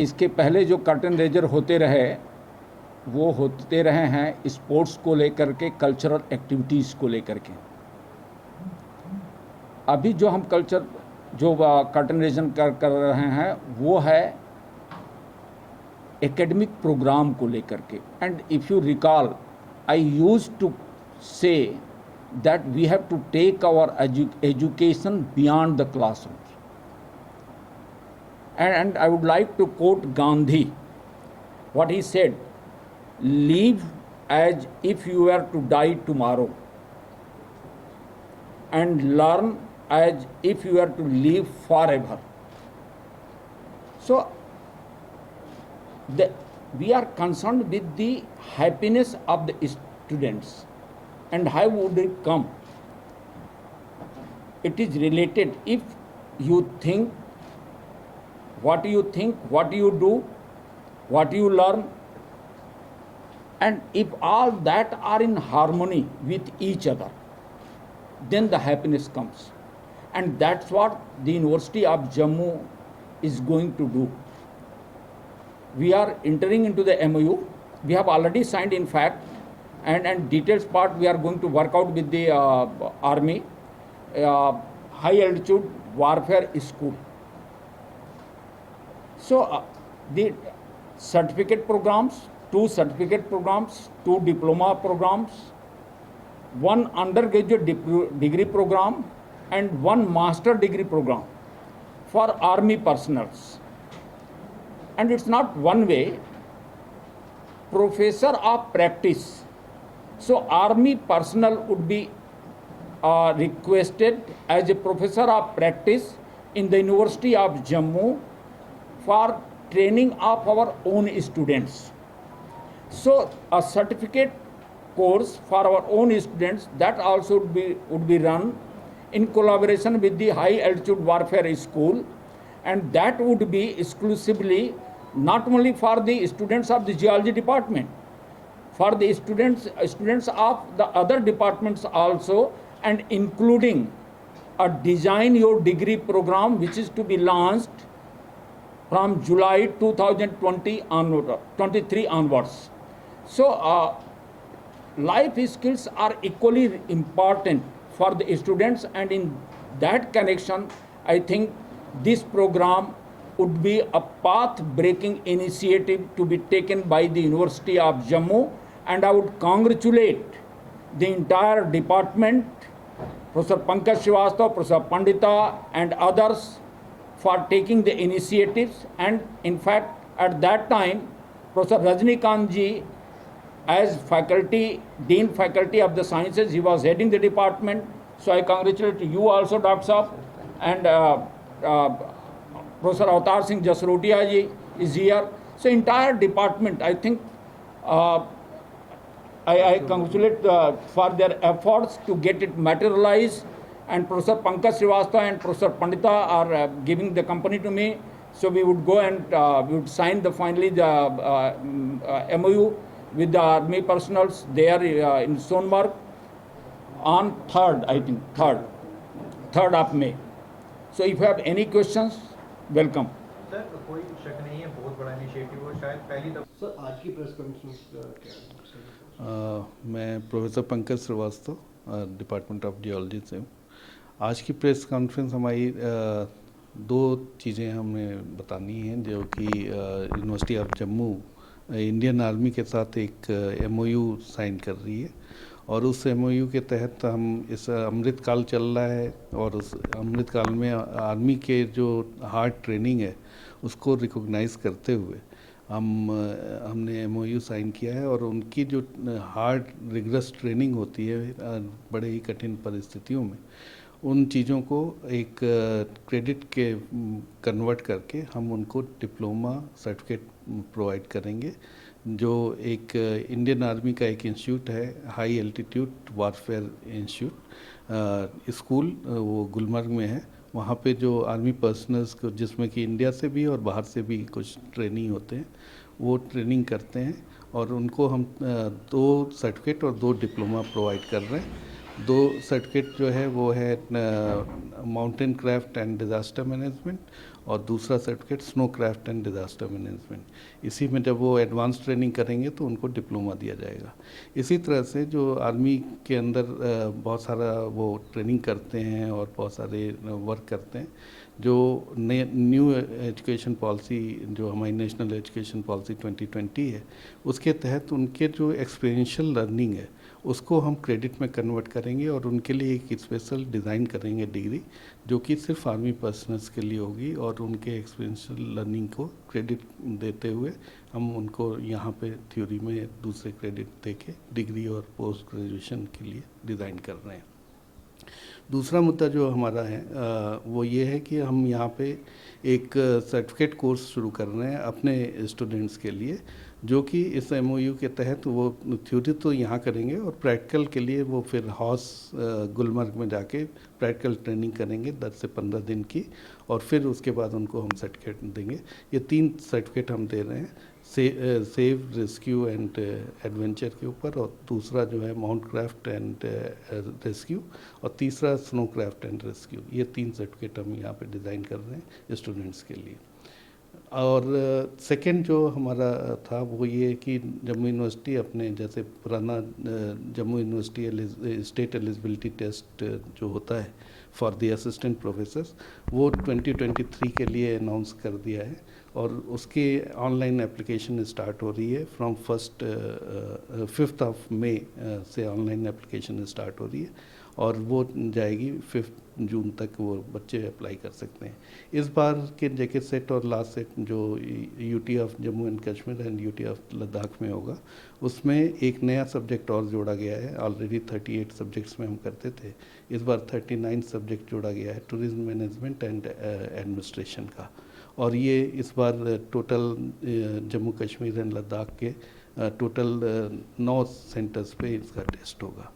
इसके पहले जो कर्टन रेजर होते रहे वो होते रहे हैं स्पोर्ट्स को लेकर के, कल्चरल एक्टिविटीज़ को लेकर के। अभी जो हम कर्टन रेजर कर रहे हैं वो है एकेडमिक प्रोग्राम को लेकर के। And if you recall, I used to say that we have to take our education beyond the classrooms. And I would like to quote Gandhi, what he said: live as if you were to die tomorrow, and learn as if you were to live forever. So we are concerned with the happiness of the students. And how would it come? It is related. If you think, what you do, what you learn, and if all that are in harmony with each other, then the happiness comes. And that's what the University of Jammu is going to do. We are entering into the MOU. We have already signed, in fact, and details part we are going to work out with the Army, high altitude warfare school. So the certificate programs, 2 certificate programs, 2 diploma programs, 1 undergraduate degree program, and 1 master degree program for Army personnels. And it's not one way, professor of practice. So Army personnel would be requested as a professor of practice in the University of Jammu for training of our own students. So a certificate course for our own students, that also would be run in collaboration with the High Altitude Warfare School, and that would be exclusively not only for the students of the geology department, for the students of the other departments also, and including a design your degree program which is to be launched from July 2020 onward, 23 onwards. So life skills are equally important for the students, and in that connection I think this program would be a path-breaking initiative to be taken by the University of Jammu, and I would congratulate the entire department, Professor Pankaj Srivastava, Professor Pandita, and others for taking the initiatives. And in fact, at that time, Professor Rajnikant ji, as faculty, Dean Faculty of the Sciences, he was heading the department. So I congratulate you also, Dr. Saab, and Professor Avatar Singh Jasrotia ji is here. So entire department, I think, I congratulate for their efforts to get it materialized. And Professor Pankaj Srivastava and Professor Pandita are giving the company to me. So we would go and we would sign finally the MOU with the Army personnels there in Sonmarg on 3rd, I think, 3rd of May. So if you have any questions, welcome. Sir कोई शक नहीं है, बहुत बड़ा initiative और शायद पहली दफा। सर आज की प्रेस कॉन्फ्रेंस क्या है? मैं professor Pankaj Srivastava department of geology से हूँ। आज की प्रेस कॉन्फ्रेंस हमारी 2 चीज़ें हमें बतानी हैं, जो कि university of Jammu Indian army के साथ एक MOU साइन कर रही है, और उस MOU के तहत हम इस अमृतकाल चल रहा है, और उस अमृतकाल में आर्मी के जो हार्ड ट्रेनिंग है उसको रिकॉग्नाइज़ करते हुए हमने MOU साइन किया है। और उनकी जो हार्ड रिगरस ट्रेनिंग होती है बड़े ही कठिन परिस्थितियों में, उन चीज़ों को एक क्रेडिट के कन्वर्ट करके हम उनको डिप्लोमा सर्टिफिकेट प्रोवाइड करेंगे, जो एक इंडियन आर्मी का एक इंस्टीट्यूट है, high altitude warfare institute school, वो गुलमर्ग में है। वहाँ पे जो आर्मी पर्सनल्स को, जिसमें कि इंडिया से भी और बाहर से भी कुछ ट्रेनिंग होते हैं, वो ट्रेनिंग करते हैं, और उनको हम 2 सर्टिफिकेट और 2 डिप्लोमा प्रोवाइड कर रहे हैं। दो सर्टिफिकेट जो है वो है mountain craft and disaster management और दूसरा certificate snow craft and disaster management. इसी में जब वो एडवांस ट्रेनिंग करेंगे तो उनको डिप्लोमा दिया जाएगा। इसी तरह से जो आर्मी के अंदर बहुत सारा वो ट्रेनिंग करते हैं और बहुत सारे वर्क करते हैं, जो न्यू एजुकेशन पॉलिसी जो हमारी नेशनल एजुकेशन पॉलिसी 2020 है, उसके तहत उनके जो एक्सपीरियंशियल लर्निंग है उसको हम क्रेडिट में कन्वर्ट करेंगे और उनके लिए एक स्पेशल डिज़ाइन करेंगे डिग्री, जो कि सिर्फ आर्मी पर्सनल्स के लिए होगी और उनके एक्सपीरियंशियल लर्निंग को क्रेडिट देते हुए हम उनको यहाँ पे थ्योरी में दूसरे क्रेडिट देके डिग्री और पोस्ट ग्रेजुएशन के लिए डिज़ाइन कर रहे हैं। दूसरा मुद्दा जो हमारा है वो ये है कि हम यहाँ पे एक सर्टिफिकेट कोर्स शुरू कर रहे हैं अपने स्टूडेंट्स के लिए, जो कि इस एमओयू के तहत वो थ्योरी तो यहाँ करेंगे और प्रैक्टिकल के लिए वो फिर हॉस गुलमर्ग में जाके प्रैक्टिकल ट्रेनिंग करेंगे 10 से 15 दिन की, और फिर उसके बाद उनको हम सर्टिफिकेट देंगे। ये 3 सर्टिफिकेट हम दे रहे हैं, सेव, रेस्क्यू एंड एडवेंचर के ऊपर, और दूसरा जो है माउंट क्राफ्ट एंड रेस्क्यू, और तीसरा स्नो क्राफ्ट एंड रेस्क्यू। ये 3 सर्टिफिकेट हम यहाँ पे डिज़ाइन कर रहे हैं स्टूडेंट्स के लिए। और सेकंड जो हमारा था वो ये कि जम्मू यूनिवर्सिटी अपने जैसे पुराना Jammu university state eligibility test जो होता है फॉर द असिस्टेंट प्रोफेसर्स, वो 2023 के लिए अनाउंस कर दिया है और उसकी ऑनलाइन एप्लीकेशन स्टार्ट हो रही है फ्रॉम 5th ऑफ मई से ऑनलाइन एप्लीकेशन स्टार्ट हो रही है और वो जाएगी 5 जून तक, वो बच्चे अप्लाई कर सकते हैं। इस बार के जेके सेट और लास्ट सेट जो UT of Jammu and Kashmir and UT of Ladakh में होगा, उसमें एक नया सब्जेक्ट और जोड़ा गया है। ऑलरेडी 38 सब्जेक्ट्स में हम करते थे, इस बार 39 सब्जेक्ट जोड़ा गया है टूरिज्म मैनेजमेंट एंड एडमिनिस्ट्रेशन का, और ये इस बार टोटल जम्मू कश्मीर एंड लद्दाख के टोटल 9 सेंटर्स पे इसका टेस्ट होगा।